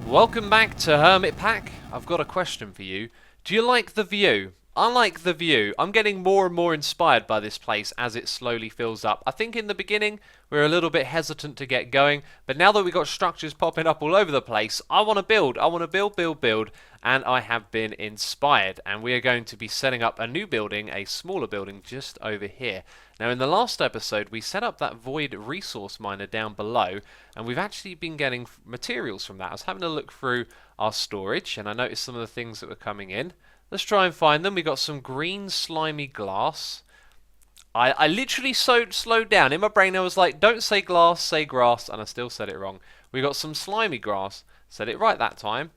Welcome back to Hermitpack. I've got a question for you. Do you like the view? I like the view. I'm getting more and more inspired by this place as it slowly fills up. I think in the beginning we were a little bit hesitant to get going, but now that we've got structures popping up all over the place, I want to build. I want to build, and I have been inspired. And we are going to be setting up a new building, a smaller building just over here. Now in the last episode we set up that void resource miner down below, and we've actually been getting materials from that. I was having a look through our storage and I noticed some of the things that were coming in. Let's try and find them. We got some green slimy glass. I literally slowed down. In my brain I was like, don't say glass, say grass, and I still said it wrong. We got some slimy grass. Said it right that time.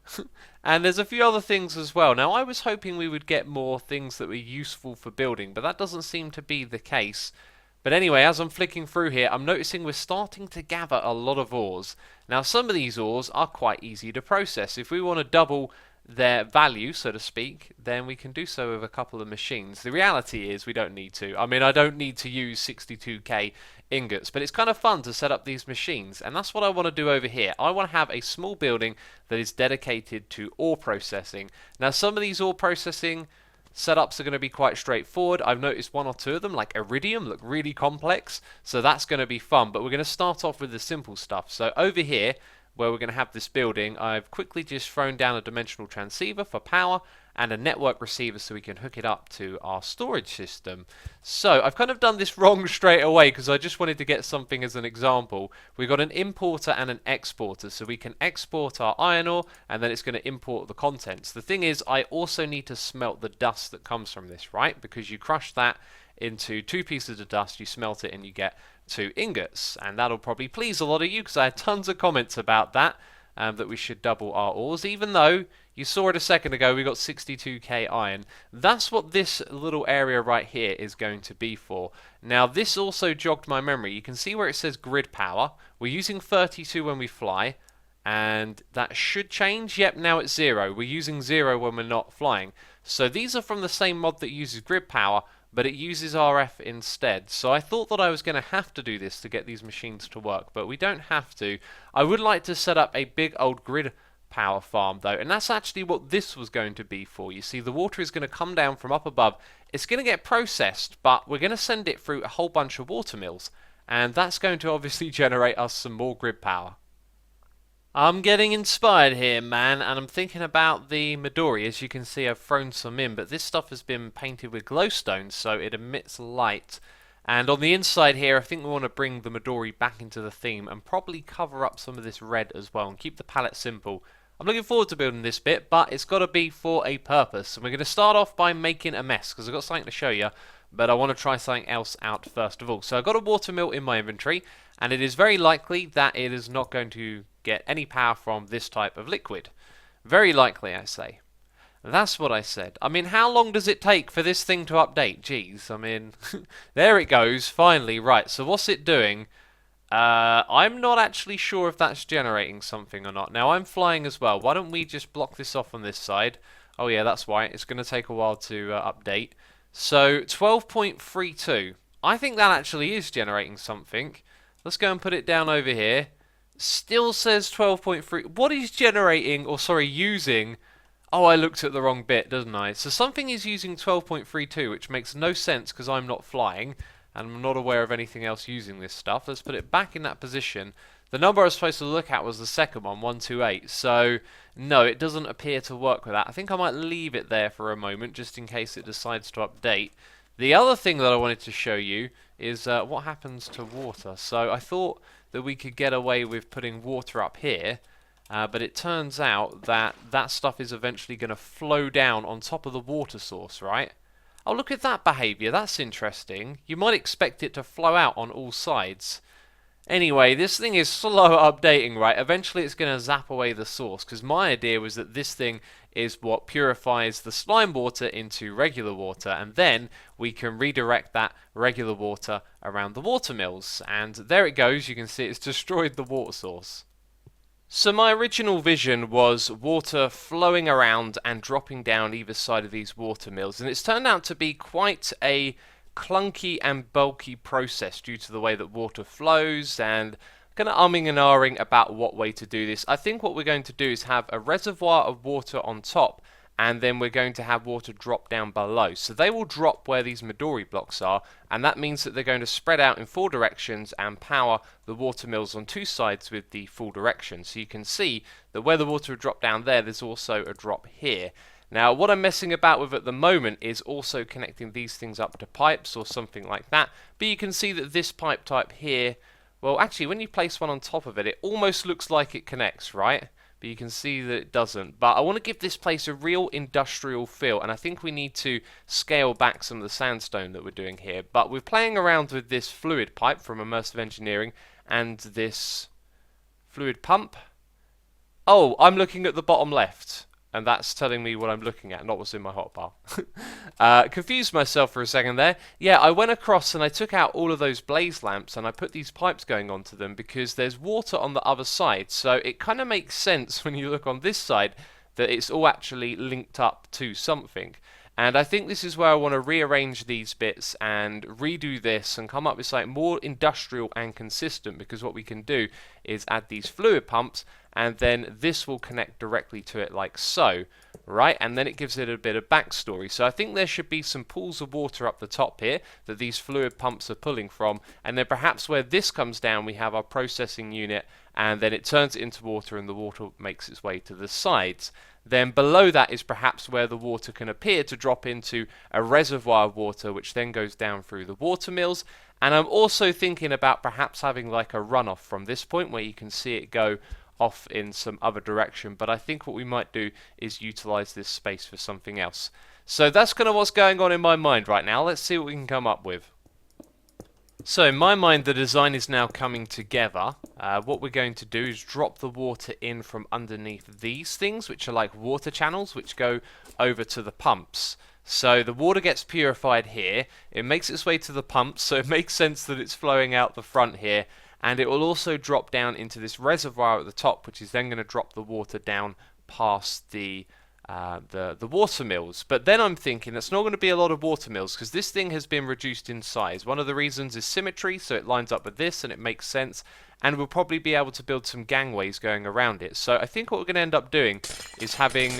And there's a few other things as well. Now I was hoping we would get more things that were useful for building, but that doesn't seem to be the case. But anyway, as I'm flicking through here, I'm noticing we're starting to gather a lot of ores. Now some of these ores are quite easy to process. If we want to double their value, so to speak, then we can do so with a couple of machines. The reality is we don't need to. I mean, I don't need to use 62k ingots, but it's kind of fun to set up these machines, and that's what I want to do over here. I want to have a small building that is dedicated to ore processing. Now some of these ore processing setups are going to be quite straightforward. I've noticed one or two of them, like iridium, look really complex, so that's going to be fun, but we're going to start off with the simple stuff. So over here, where we're going to have this building, I've quickly just thrown down a dimensional transceiver for power and a network receiver so we can hook it up to our storage system. So I've kind of done this wrong straight away because I just wanted to get something as an example. We've got an importer and an exporter, so we can export our iron ore and then it's going to import the contents. The thing is, I also need to smelt the dust that comes from this, right? Because you crush that into 2 pieces of dust, you smelt it and you get 2 ingots, and that'll probably please a lot of you because I had tons of comments about that, that we should double our ores, even though you saw it a second ago we got 62k iron. That's what this little area right here is going to be for. Now this also jogged my memory. You can see where it says grid power. We're using 32 when we fly, and that should change. Yep, now it's 0. We're using 0 when we're not flying. So these are from the same mod that uses grid power, but it uses RF instead. So I thought that I was going to have to do this to get these machines to work, but we don't have to. I would like to set up a big old grid power farm though, and that's actually what this was going to be for. You see, the water is going to come down from up above. It's going to get processed, but we're going to send it through a whole bunch of water mills, and that's going to obviously generate us some more grid power. I'm getting inspired here, man, and I'm thinking about the Midori. As you can see, I've thrown some in, but this stuff has been painted with glowstone, so it emits light. And on the inside here, I think we want to bring the Midori back into the theme and probably cover up some of this red as well and keep the palette simple. I'm looking forward to building this bit, but it's got to be for a purpose. And we're going to start off by making a mess, because I've got something to show you, but I want to try something else out first of all. So I've got a water mill in my inventory, and it is very likely that it is not going to get any power from this type of liquid. Very likely, I say. That's what I said. I mean, how long does it take for this thing to update? Jeez, I mean, there it goes, finally. Right, so what's it doing? I'm not actually sure if that's generating something or not. Now, I'm flying as well. Why don't we just block this off on this side? Oh yeah, that's why. It's going to take a while to update. So, 12.32. I think that actually is generating something. Let's go and put it down over here. Still says 12.3. What is generating, or sorry, using? Oh, I looked at the wrong bit, didn't I? So something is using 12.32, which makes no sense because I'm not flying, and I'm not aware of anything else using this stuff. Let's put it back in that position. The number I was supposed to look at was the second one, 128. So, no, it doesn't appear to work with that. I think I might leave it there for a moment, just in case it decides to update. The other thing that I wanted to show you is what happens to water. So I thought that we could get away with putting water up here, but it turns out that that stuff is eventually going to flow down on top of the water source, right? Oh, look at that behaviour. That's interesting. You might expect it to flow out on all sides. Anyway, this thing is slow at updating, right? Eventually it's going to zap away the source, because my idea was that this thing is what purifies the slime water into regular water, and then we can redirect that regular water around the water mills. And there it goes. You can see it's destroyed the water source. So my original vision was water flowing around and dropping down either side of these water mills, and it's turned out to be quite a clunky and bulky process due to the way that water flows and kind of umming and ahhing about what way to do this. I think what we're going to do is have a reservoir of water on top, and then we're going to have water drop down below. So they will drop where these Midori blocks are, and that means that they're going to spread out in 4 directions and power the water mills on 2 sides with the full direction. So you can see that where the water will drop down there, there's also a drop here. Now, what I'm messing about with at the moment is also connecting these things up to pipes or something like that, but you can see that this pipe type here, well, actually, when you place one on top of it, it almost looks like it connects, right? But you can see that it doesn't. But I want to give this place a real industrial feel, and I think we need to scale back some of the sandstone that we're doing here. But we're playing around with this fluid pipe from Immersive Engineering and this fluid pump. Oh, I'm looking at the bottom left, and that's telling me what I'm looking at, not what's in my hotbar. Confused myself for a second there. Yeah, I went across and I took out all of those blaze lamps and I put these pipes going onto them because there's water on the other side. So it kind of makes sense when you look on this side that it's all actually linked up to something. And I think this is where I want to rearrange these bits and redo this and come up with something more industrial and consistent, because what we can do is add these fluid pumps and then this will connect directly to it like so, right? And then it gives it a bit of backstory. So I think there should be some pools of water up the top here that these fluid pumps are pulling from, and then perhaps where this comes down we have our processing unit, and then it turns it into water and the water makes its way to the sides. Then below that is perhaps where the water can appear to drop into a reservoir of water, which then goes down through the water mills. And I'm also thinking about perhaps having like a runoff from this point where you can see it go off in some other direction. But I think what we might do is utilize this space for something else. So that's kind of what's going on in my mind right now. Let's see what we can come up with. So in my mind the design is now coming together. What we're going to do is drop the water in from underneath these things, which are like water channels which go over to the pumps. So the water gets purified here, it makes its way to the pumps, so it makes sense that it's flowing out the front here, and it will also drop down into this reservoir at the top, which is then going to drop the water down past the water mills. But then I'm thinking that's not going to be a lot of water mills because this thing has been reduced in size. One of the reasons is symmetry, so it lines up with this and it makes sense, and we'll probably be able to build some gangways going around it. So I think what we're going to end up doing is having,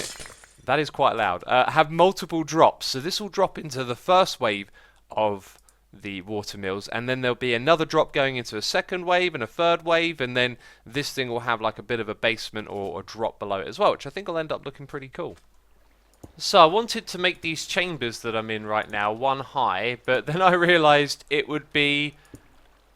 that is quite loud, have multiple drops. So this will drop into the first wave of the water mills, and then there'll be another drop going into a second wave and a third wave, and then this thing will have like a bit of a basement or a drop below it as well, which I think will end up looking pretty cool. So I wanted to make these chambers that I'm in right now one high, but then I realized it would be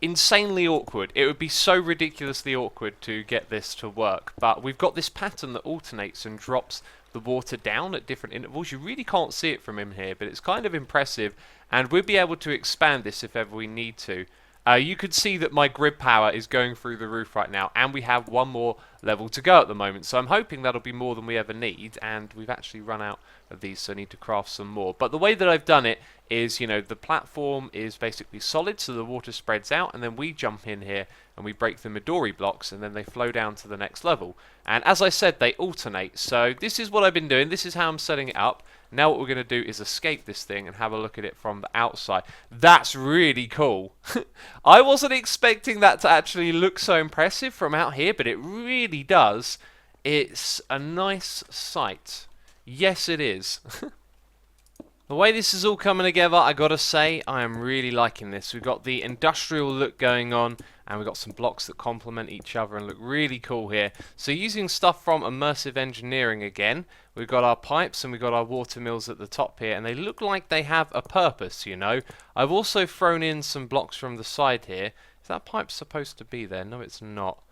insanely awkward. It would be so ridiculously awkward to get this to work. But we've got this pattern that alternates and drops the water down at different intervals. You really can't see it from in here, but it's kind of impressive, and we'll be able to expand this if ever we need to. You could see that my grid power is going through the roof right now, and we have one more level to go at the moment, so I'm hoping that'll be more than we ever need, and we've actually run out of these, so I need to craft some more. But the way that I've done it is, you know, the platform is basically solid, so the water spreads out, and then we jump in here and we break the Midori blocks, and then they flow down to the next level. And as I said, they alternate, so this is what I've been doing, this is how I'm setting it up. Now what we're going to do is escape this thing and have a look at it from the outside. That's really cool. I wasn't expecting that to actually look so impressive from out here, but it really does. It's a nice sight. Yes, it is. The way this is all coming together, I gotta say, I am really liking this. We've got the industrial look going on, and we've got some blocks that complement each other and look really cool here. So using stuff from Immersive Engineering again, we've got our pipes and we've got our water mills at the top here, and they look like they have a purpose, you know. I've also thrown in some blocks from the side here. Is that pipe supposed to be there? No, it's not.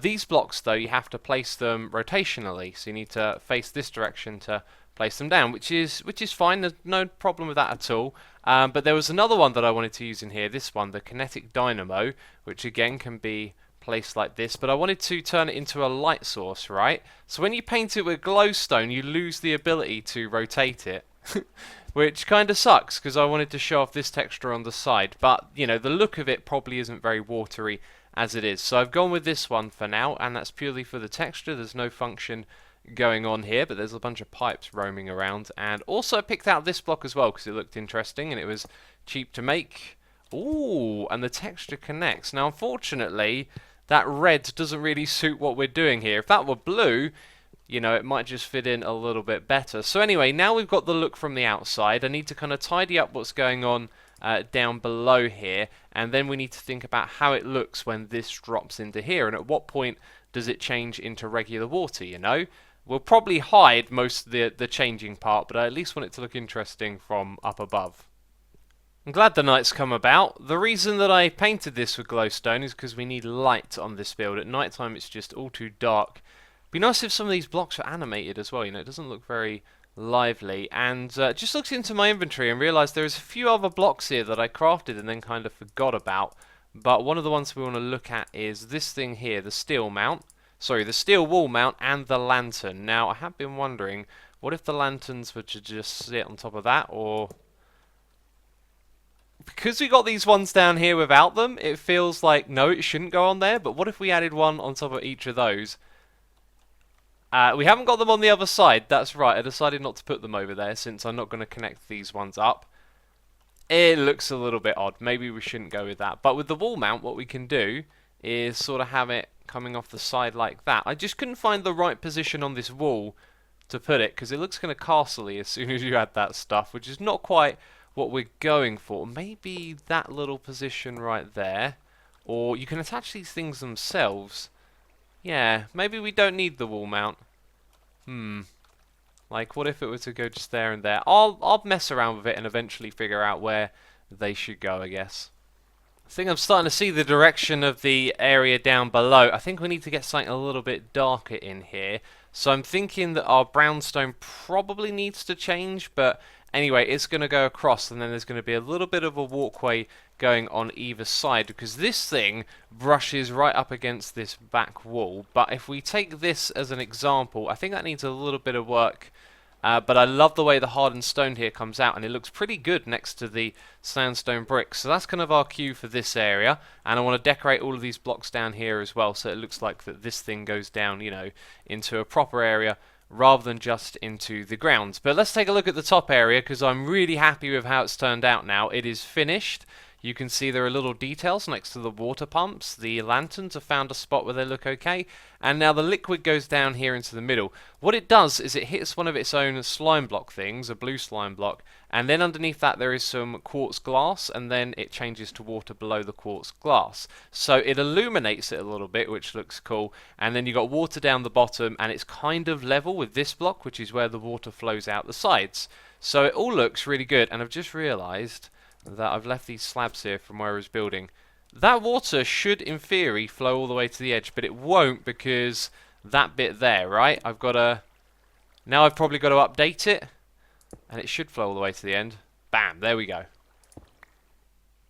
These blocks, though, you have to place them rotationally, so you need to face this direction to place them down, which is fine. There's no problem with that at all. But there was another one that I wanted to use in here, this one, the kinetic dynamo, which again can be placed like this, but I wanted to turn it into a light source, right? So when you paint it with glowstone, you lose the ability to rotate it, which kind of sucks, because I wanted to show off this texture on the side, but, you know, the look of it probably isn't very watery as it is. So I've gone with this one for now, and that's purely for the texture. There's no function going on here, but there's a bunch of pipes roaming around. And also I picked out this block as well because it looked interesting and it was cheap to make. Ooh, and the texture connects. Now unfortunately that red doesn't really suit what we're doing here. If that were blue, you know, it might just fit in a little bit better. So anyway, now we've got the look from the outside. I need to kind of tidy up what's going on down below here, and then we need to think about how it looks when this drops into here, and at what point does it change into regular water, you know? We'll probably hide most of the changing part, but I at least want it to look interesting from up above. I'm glad the night's come about. The reason that I painted this with glowstone is because we need light on this build. At night time it's just all too dark. Be nice if some of these blocks were animated as well, you know, it doesn't look very lively. And just looked into my inventory and realised there's a few other blocks here that I crafted and then kind of forgot about. But one of the ones we want to look at is this thing here, the steel mount. Sorry, the steel wall mount and the lantern. Now, I have been wondering, what if the lanterns were to just sit on top of that, or... Because we got these ones down here without them, it feels like, no, it shouldn't go on there, but what if we added one on top of each of those? We haven't got them on the other side, that's right, I decided not to put them over there since I'm not going to connect these ones up. It looks a little bit odd, maybe we shouldn't go with that. But with the wall mount, what we can do is sort of have it coming off the side like that. I just couldn't find the right position on this wall to put it, because it looks kind of castle-y as soon as you add that stuff, which is not quite what we're going for. Maybe that little position right there, or you can attach these things themselves. Yeah, maybe we don't need the wall mount. Like, what if it were to go just there and there? I'll mess around with it and eventually figure out where they should go, I guess. I think I'm starting to see the direction of the area down below. I think we need to get something a little bit darker in here. So I'm thinking that our brownstone probably needs to change, but anyway, it's going to go across, and then there's going to be a little bit of a walkway going on either side, because this thing brushes right up against this back wall. But if we take this as an example, I think that needs a little bit of work. But I love the way the hardened stone here comes out, and it looks pretty good next to the sandstone bricks. So that's kind of our cue for this area, and I want to decorate all of these blocks down here as well, so it looks like that this thing goes down, you know, into a proper area rather than just into the ground. But let's take a look at the top area, because I'm really happy with how it's turned out now. It is finished. You can see there are little details next to the water pumps. The lanterns have found a spot where they look okay. And now the liquid goes down here into the middle. What it does is it hits one of its own slime block things, a blue slime block, and then underneath that there is some quartz glass, and then it changes to water below the quartz glass. So it illuminates it a little bit, which looks cool, and then you've got water down the bottom, and it's kind of level with this block, which is where the water flows out the sides. So it all looks really good, and I've just realised that I've left these slabs here from where I was building. That water should, in theory, flow all the way to the edge, but it won't, because that bit there, right? Now I've probably got to update it, and it should flow all the way to the end. Bam, there we go.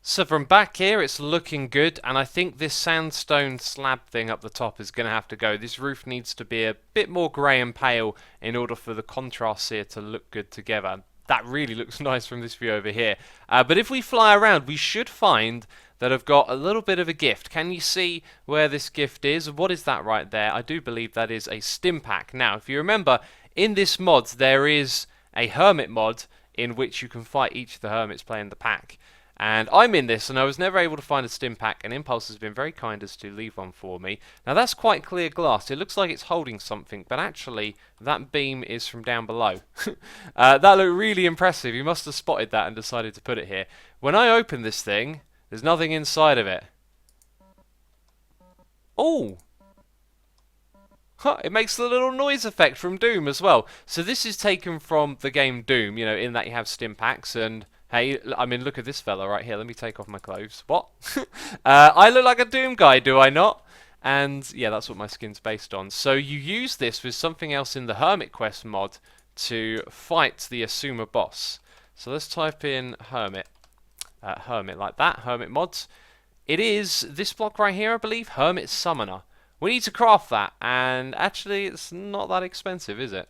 So from back here, it's looking good, and I think this sandstone slab thing up the top is going to have to go. This roof needs to be a bit more grey and pale in order for the contrasts here to look good together. That really looks nice from this view over here. But if we fly around, we should find that I've got a little bit of a gift. Can you see where this gift is? What is that right there? I do believe that is a stim pack. Now, if you remember, in this mod, there is a Hermit mod in which you can fight each of the Hermits playing the pack. And I'm in this, and I was never able to find a stim pack, and Impulse has been very kind as to leave one for me. Now that's quite clear glass. It looks like it's holding something, but actually that beam is from down below. That looked really impressive. You must have spotted that and decided to put it here. When I open this thing, there's nothing inside of it. Oh! Huh, it makes the little noise effect from Doom as well. So this is taken from the game Doom, you know, in that you have stim packs, and hey, I mean, look at this fella right here. Let me take off my clothes. What? I look like a Doom guy, do I not? And yeah, that's what my skin's based on. So you use this with something else in the Hermit Quest mod to fight the Asuma boss. So let's type in Hermit. Hermit like that, Hermit mods. It is this block right here, I believe, Hermit Summoner. We need to craft that, and actually it's not that expensive, is it?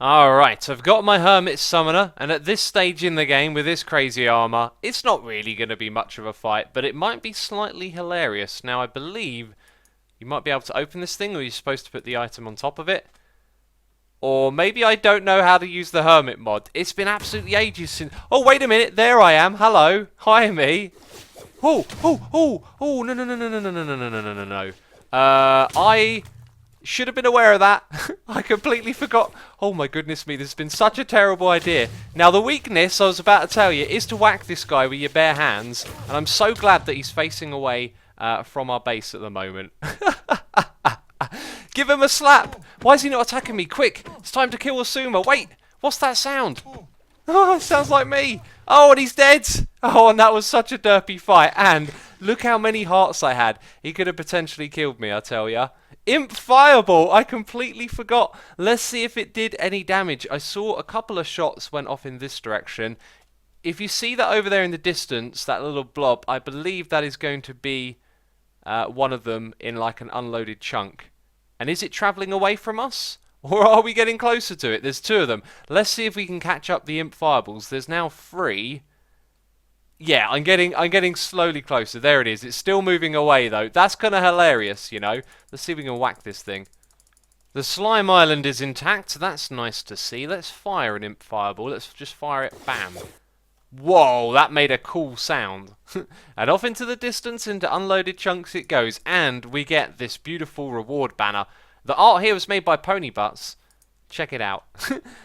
Alright, so I've got my Hermit Summoner, and at this stage in the game, with this crazy armor, it's not really going to be much of a fight, but it might be slightly hilarious. Now, I believe you might be able to open this thing, or you're supposed to put the item on top of it. Or maybe I don't know how to use the Hermit mod. It's been absolutely ages since... Oh, wait a minute, there I am, hello, hi me. Oh, no, no, no, no, no, no, no, no, no, no, no, no. I should have been aware of that. I completely forgot. Oh my goodness me, this has been such a terrible idea. Now the weakness, I was about to tell you, is to whack this guy with your bare hands. And I'm so glad that he's facing away from our base at the moment. Give him a slap. Why is he not attacking me? Quick, it's time to kill Asuma. Wait, what's that sound? Oh, it sounds like me. Oh, and he's dead. Oh, and that was such a derpy fight. And look how many hearts I had. He could have potentially killed me, I tell ya. Imp Fireball! I completely forgot. Let's see if it did any damage. I saw a couple of shots went off in this direction. If you see that over there in the distance, that little blob, I believe that is going to be one of them in like an unloaded chunk. And is it travelling away from us? Or are we getting closer to it? There's two of them. Let's see if we can catch up the Imp Fireballs. There's now 3. Yeah, I'm getting slowly closer. There it is. It's still moving away, though. That's kind of hilarious, you know. Let's see if we can whack this thing. The Slime Island is intact. That's nice to see. Let's fire an Imp Fireball. Let's just fire it. Bam. Whoa, that made a cool sound. And off into the distance, into unloaded chunks it goes. And we get this beautiful reward banner. The art here was made by Pony Butts. Check it out.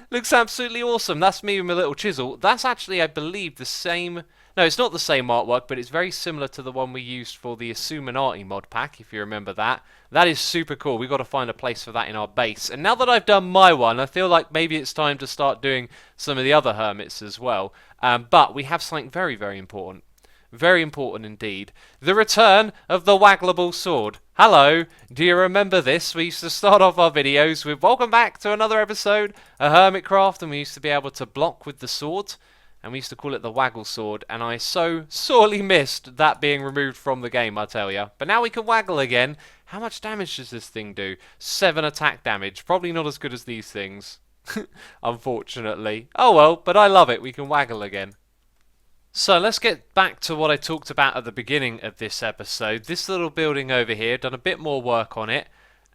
Looks absolutely awesome. That's me with my little chisel. That's actually, I believe, the same... No, it's not the same artwork, but it's very similar to the one we used for the xisumavoid mod pack, if you remember that. That is super cool. We've got to find a place for that in our base. And now that I've done my one, I feel like maybe it's time to start doing some of the other hermits as well. But we have something very, very important. Very important indeed. The return of the Waggleable Sword. Hello, do you remember this? We used to start off our videos with welcome back to another episode of Hermitcraft, and we used to be able to block with the sword, and we used to call it the Waggle Sword, and I so sorely missed that being removed from the game, I tell ya. But now we can waggle again. How much damage does this thing do? 7 attack damage. Probably not as good as these things, unfortunately. Oh well, but I love it. We can waggle again. So let's get back to what I talked about at the beginning of this episode. This little building over here, done a bit more work on it.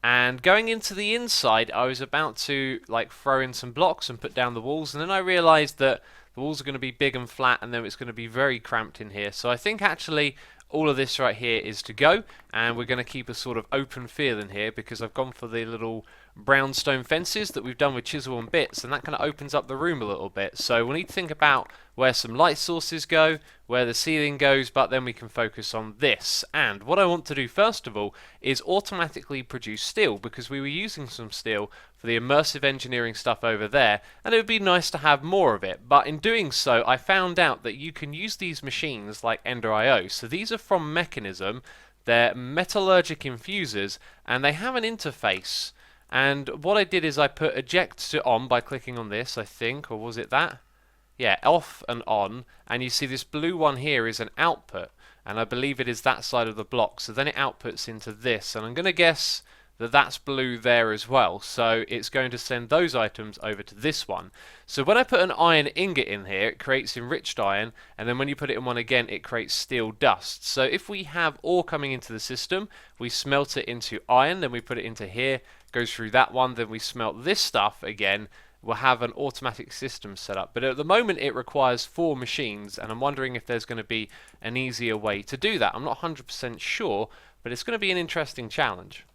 And going into the inside, I was about to like throw in some blocks and put down the walls. And then I realised that the walls are going to be big and flat and then it's going to be very cramped in here. So I think actually all of this right here is to go. And we're going to keep a sort of open feel in here because I've gone for the little brownstone fences that we've done with chisel and bits, and that kind of opens up the room a little bit. So we need to think about where some light sources go, where the ceiling goes, but then we can focus on this. And what I want to do first of all is automatically produce steel, because we were using some steel for the immersive engineering stuff over there, and it would be nice to have more of it. But in doing so, I found out that you can use these machines like Ender.io. So these are from Mechanism. They're metallurgic infusers, and they have an interface. And what I did is I put eject to on by clicking on this, I think, or was it that? Yeah, off and on, and you see this blue one here is an output, and I believe it is that side of the block, so then it outputs into this, and I'm going to guess that that's blue there as well, so it's going to send those items over to this one. So when I put an iron ingot in here, it creates enriched iron, and then when you put it in one again, it creates steel dust. So if we have ore coming into the system, we smelt it into iron, then we put it into here, goes through that one, then we smelt this stuff again, we'll have an automatic system set up. But at the moment it requires 4 machines, and I'm wondering if there's going to be an easier way to do that. I'm not 100% sure, but it's going to be an interesting challenge.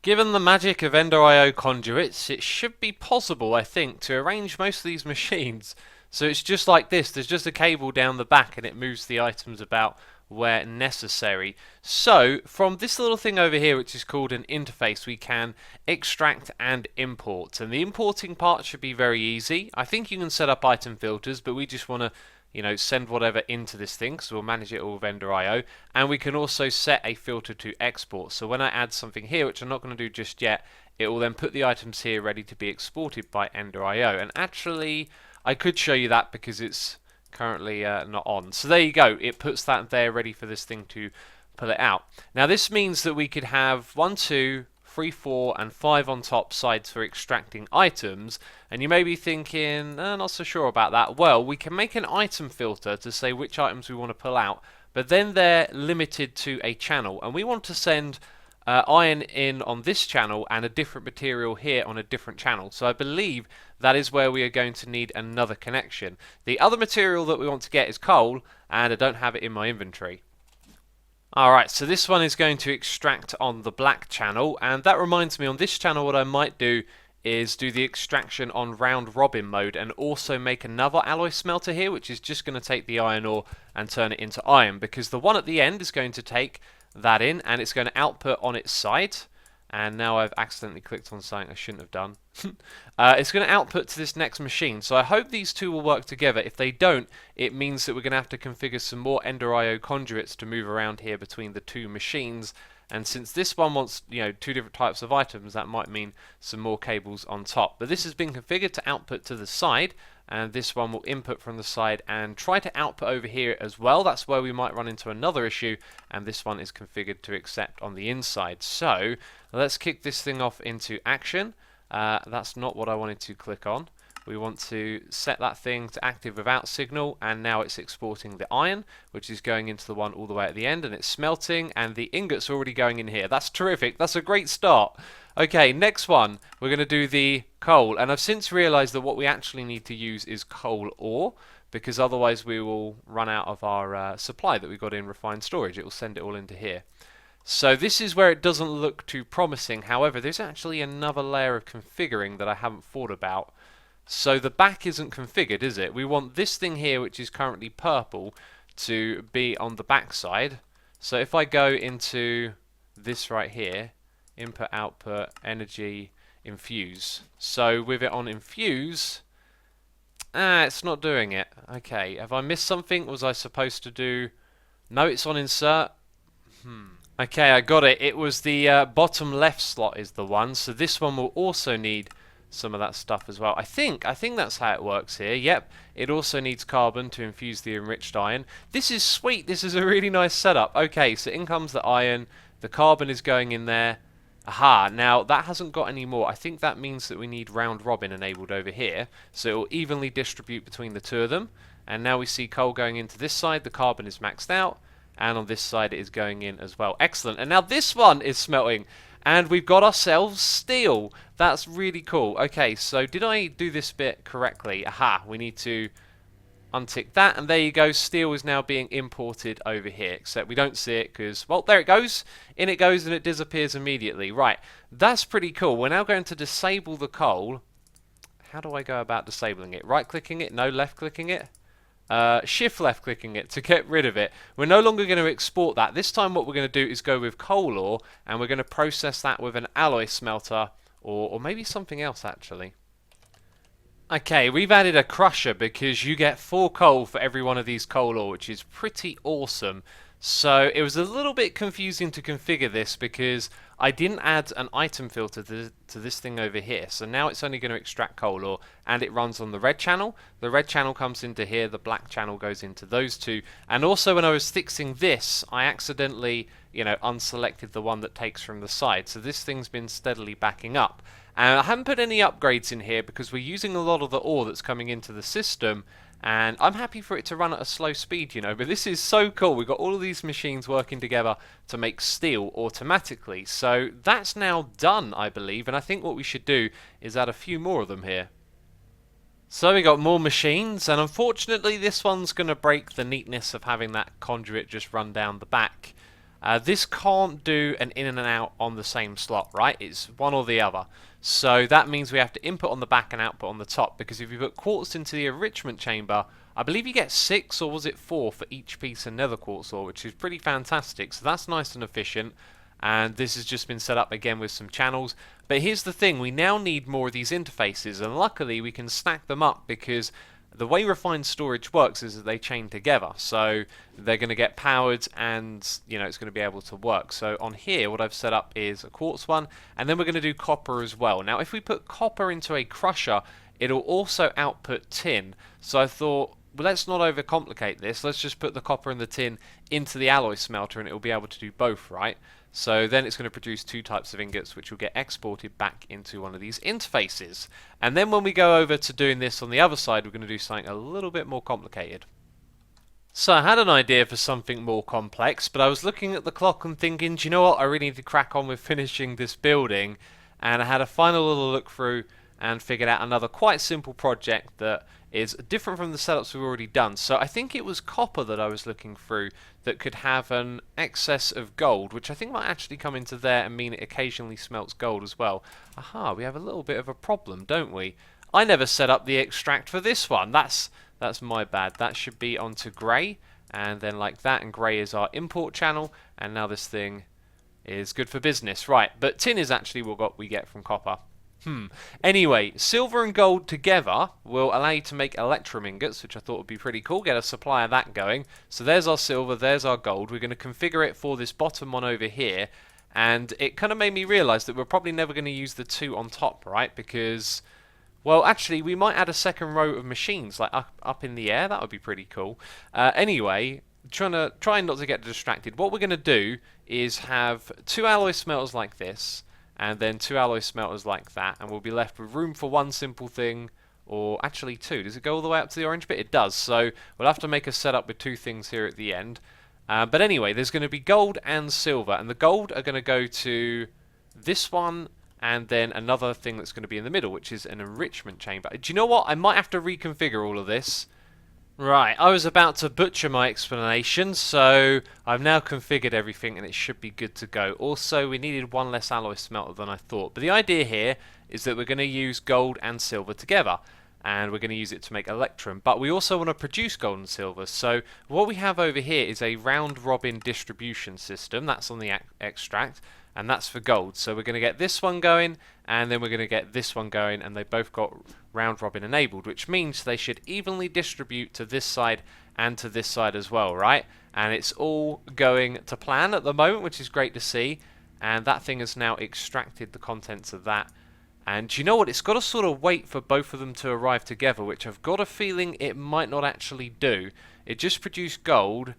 Given the magic of Ender.io conduits, it should be possible, I think, to arrange most of these machines. So it's just like this, there's just a cable down the back and it moves the items about where necessary. So from this little thing over here, which is called an interface, we can extract and import, and the importing part should be very easy. I think you can set up item filters, but we just want to, you know, send whatever into this thing, so we'll manage it all with Ender.io, and we can also set a filter to export. So when I add something here, which I'm not going to do just yet, it will then put the items here ready to be exported by Ender.io. And actually I could show you that because it's currently not on. So there you go, it puts that there ready for this thing to pull it out. Now this means that we could have 1, 2, 3, 4 and 5 on top sides for extracting items, and you may be thinking, not so sure about that. Well, we can make an item filter to say which items we want to pull out, but then they're limited to a channel, and we want to send iron in on this channel and a different material here on a different channel. So I believe that is where we are going to need another connection. The other material that we want to get is coal, and I don't have it in my inventory. Alright, so this one is going to extract on the black channel, and that reminds me, on this channel what I might do is do the extraction on round robin mode and also make another alloy smelter here, which is just going to take the iron ore and turn it into iron, because the one at the end is going to take that in and it's going to output on its side. And now I've accidentally clicked on something I shouldn't have done. It's going to output to this next machine, so I hope these two will work together. If they don't, it means that we're going to have to configure some more Ender IO conduits to move around here between the two machines. And since this one wants, two different types of items, that might mean some more cables on top. But this has been configured to output to the side, and this one will input from the side and try to output over here as well. That's where we might run into another issue, and this one is configured to accept on the inside. So let's kick this thing off into action. That's not what I wanted to click on. We want to set that thing to active without signal, and now it's exporting the iron, which is going into the one all the way at the end, and it's smelting, and the ingots are already going in here. That's terrific. That's a great start. Okay, next one, we're going to do the coal, and I've since realized that what we actually need to use is coal ore, because otherwise we will run out of our supply that we got in refined storage. It will send it all into here. So this is where it doesn't look too promising. However, there's actually another layer of configuring that I haven't thought about. So the back isn't configured, is it? We want this thing here, which is currently purple, to be on the back side. So if I go into this right here, input, output, energy, infuse. So with it on infuse, it's not doing it. Okay, have I missed something? Was I supposed to do... No, it's on insert. Okay, I got it. It was the bottom left slot is the one. So this one will also need some of that stuff as well. I think that's how it works here. Yep, it also needs carbon to infuse the enriched iron. This is sweet. This is a really nice setup. Okay, so in comes the iron. The carbon is going in there. Aha, now that hasn't got any more. I think that means that we need round robin enabled over here, so it will evenly distribute between the two of them. And now we see coal going into this side. The carbon is maxed out, and on this side it is going in as well. Excellent. And now this one is smelting, and we've got ourselves steel. That's really cool. Okay, so did I do this bit correctly? Aha, we need to untick that, and there you go. Steel is now being imported over here, except we don't see it because, well, there it goes. In it goes, and it disappears immediately. Right, that's pretty cool. We're now going to disable the coal. How do I go about disabling it? Right-clicking it? No, left-clicking it? Shift left clicking it to get rid of it. We're no longer going to export that. This time what we're going to do is go with coal ore, and we're going to process that with an alloy smelter, or maybe something else actually. Okay, we've added a crusher because you get 4 coal for every one of these coal ore, which is pretty awesome. So it was a little bit confusing to configure this because I didn't add an item filter to this thing over here. So now it's only going to extract coal ore, and it runs on the red channel. The red channel comes into here, the black channel goes into those two. And also when I was fixing this, I accidentally, unselected the one that takes from the side. So this thing's been steadily backing up. And I haven't put any upgrades in here because we're using a lot of the ore that's coming into the system. And I'm happy for it to run at a slow speed, but this is so cool. We've got all of these machines working together to make steel automatically. So that's now done, I believe, and I think what we should do is add a few more of them here. So we got more machines, and unfortunately this one's going to break the neatness of having that conduit just run down the back. This can't do an in and an out on the same slot, right? It's one or the other. So that means we have to input on the back and output on the top, because if you put quartz into the enrichment chamber, I believe you get 6 or was it 4 for each piece of nether quartz ore, which is pretty fantastic. So that's nice and efficient, and this has just been set up again with some channels. But here's the thing, we now need more of these interfaces, and luckily we can stack them up because the way refined storage works is that they chain together, so they're going to get powered, and it's going to be able to work. So on here what I've set up is a quartz one, and then we're going to do copper as well. Now if we put copper into a crusher, it'll also output tin. So I thought, well, let's not overcomplicate this, let's just put the copper and the tin into the alloy smelter and it will be able to do both, right? So then it's going to produce 2 types of ingots, which will get exported back into one of these interfaces. And then when we go over to doing this on the other side, we're going to do something a little bit more complicated. So I had an idea for something more complex, but I was looking at the clock and thinking, do you know what, I really need to crack on with finishing this building. And I had a final little look through, and figured out another quite simple project that is different from the setups we've already done. So I think it was copper that I was looking through that could have an excess of gold, which I think might actually come into there and mean it occasionally smelts gold as well. Aha, we have a little bit of a problem, don't we? I never set up the extract for this one. That's my bad. That should be onto grey, and then like that, and grey is our import channel, and now this thing is good for business. Right, but tin is actually what we get from copper. Anyway, silver and gold together will allow you to make electrum ingots, which I thought would be pretty cool. Get a supply of that going. So there's our silver, there's our gold. We're going to configure it for this bottom one over here, and it kind of made me realise that we're probably never going to use the two on top, right? Because, well, actually, we might add a second row of machines, like up in the air. That would be pretty cool. Anyway, trying not to get distracted. What we're going to do is have 2 alloy smelters like this, and then 2 alloy smelters like that, and we'll be left with room for one simple thing, or actually 2. Does it go all the way up to the orange bit? It does, so we'll have to make a setup with 2 things here at the end. But anyway, there's going to be gold and silver, and the gold are going to go to this one, and then another thing that's going to be in the middle, which is an enrichment chamber. Do you know what? I might have to reconfigure all of this. Right, I was about to butcher my explanation, so I've now configured everything and it should be good to go. Also, we needed 1 less alloy smelter than I thought. But the idea here is that we're going to use gold and silver together, and we're going to use it to make electrum. But we also want to produce gold and silver, so what we have over here is a round-robin distribution system. That's on the extract, and that's for gold. So we're going to get this one going, and then we're going to get this one going, and they both got round robin enabled, which means they should evenly distribute to this side and to this side as well, right? And it's all going to plan at the moment, which is great to see. And that thing has now extracted the contents of that. And do you know what? It's got to sort of wait for both of them to arrive together, which I've got a feeling it might not actually do. It just produced gold.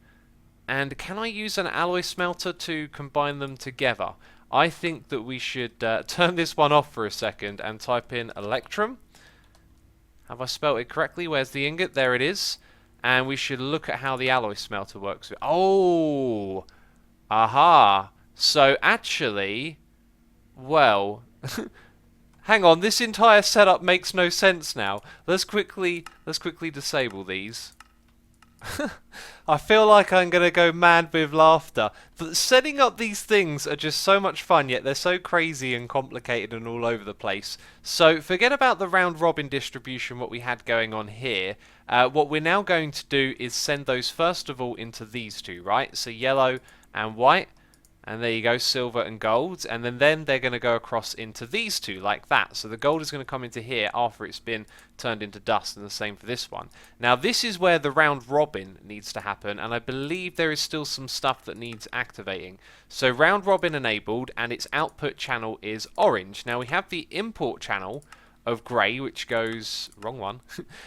And can I use an alloy smelter to combine them together? I think that we should turn this one off for a second and type in electrum. Have I spelt it correctly? Where's the ingot? There it is. And we should look at how the alloy smelter works. Oh! Aha! So actually, well, hang on, this entire setup makes no sense now. Let's quickly disable these. I feel like I'm going to go mad with laughter. But setting up these things are just so much fun, yet they're so crazy and complicated and all over the place. So forget about the round robin distribution, what we had going on here. What we're now going to do is send those first of all into these two, right? So yellow and white. And there you go, silver and gold. And then they're going to go across into these two, like that. So the gold is going to come into here after it's been turned into dust, and the same for this one. Now, this is where the round robin needs to happen, and I believe there is still some stuff that needs activating. So round robin enabled, and its output channel is orange. Now, we have the import channel of grey, which goes, wrong one,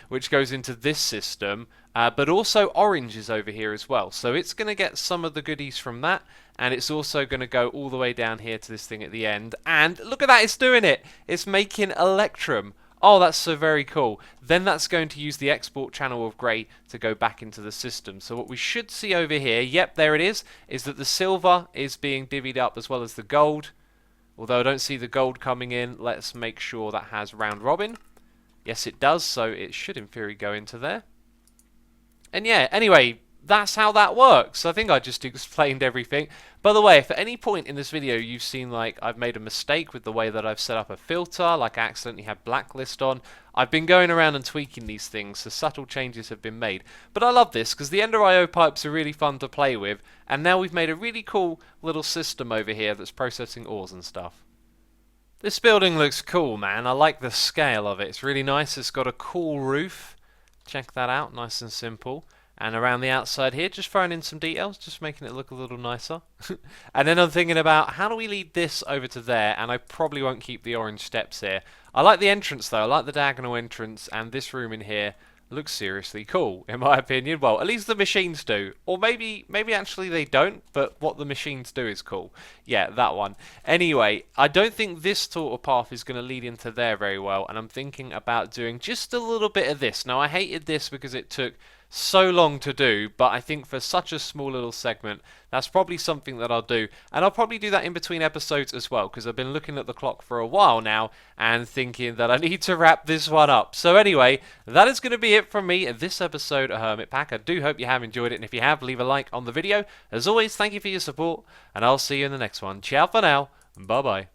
which goes into this system, but also orange is over here as well. So it's going to get some of the goodies from that, and it's also going to go all the way down here to this thing at the end. And look at that, it's doing it! It's making electrum. Oh, that's so very cool. Then that's going to use the export channel of grey to go back into the system. So what we should see over here, yep, there it is that the silver is being divvied up as well as the gold. Although I don't see the gold coming in, let's make sure that has round robin. Yes, it does, so it should in theory go into there. And yeah, anyway, that's how that works. I think I just explained everything. By the way, if at any point in this video you've seen like I've made a mistake with the way that I've set up a filter, like I accidentally had blacklist on, I've been going around and tweaking these things, so subtle changes have been made. But I love this because the Ender IO pipes are really fun to play with, and now we've made a really cool little system over here that's processing ores and stuff. This building looks cool, man. I like the scale of it. It's really nice. It's got a cool roof. Check that out, nice and simple. And around the outside here, just throwing in some details, just making it look a little nicer. And then I'm thinking about how do we lead this over to there, and I probably won't keep the orange steps here. I like the entrance though, I like the diagonal entrance, and this room in here looks seriously cool, in my opinion. Well, at least the machines do. Or maybe actually they don't, but what the machines do is cool. Yeah, that one. Anyway, I don't think this sort of path is going to lead into there very well, and I'm thinking about doing just a little bit of this. Now, I hated this because it took so long to do, but I think for such a small little segment, that's probably something that I'll do. And I'll probably do that in between episodes as well, because I've been looking at the clock for a while now and thinking that I need to wrap this one up. So anyway, that is going to be it from me in this episode of Hermitpack. I do hope you have enjoyed it, and if you have, leave a like on the video. As always, thank you for your support, and I'll see you in the next one. Ciao for now, bye bye.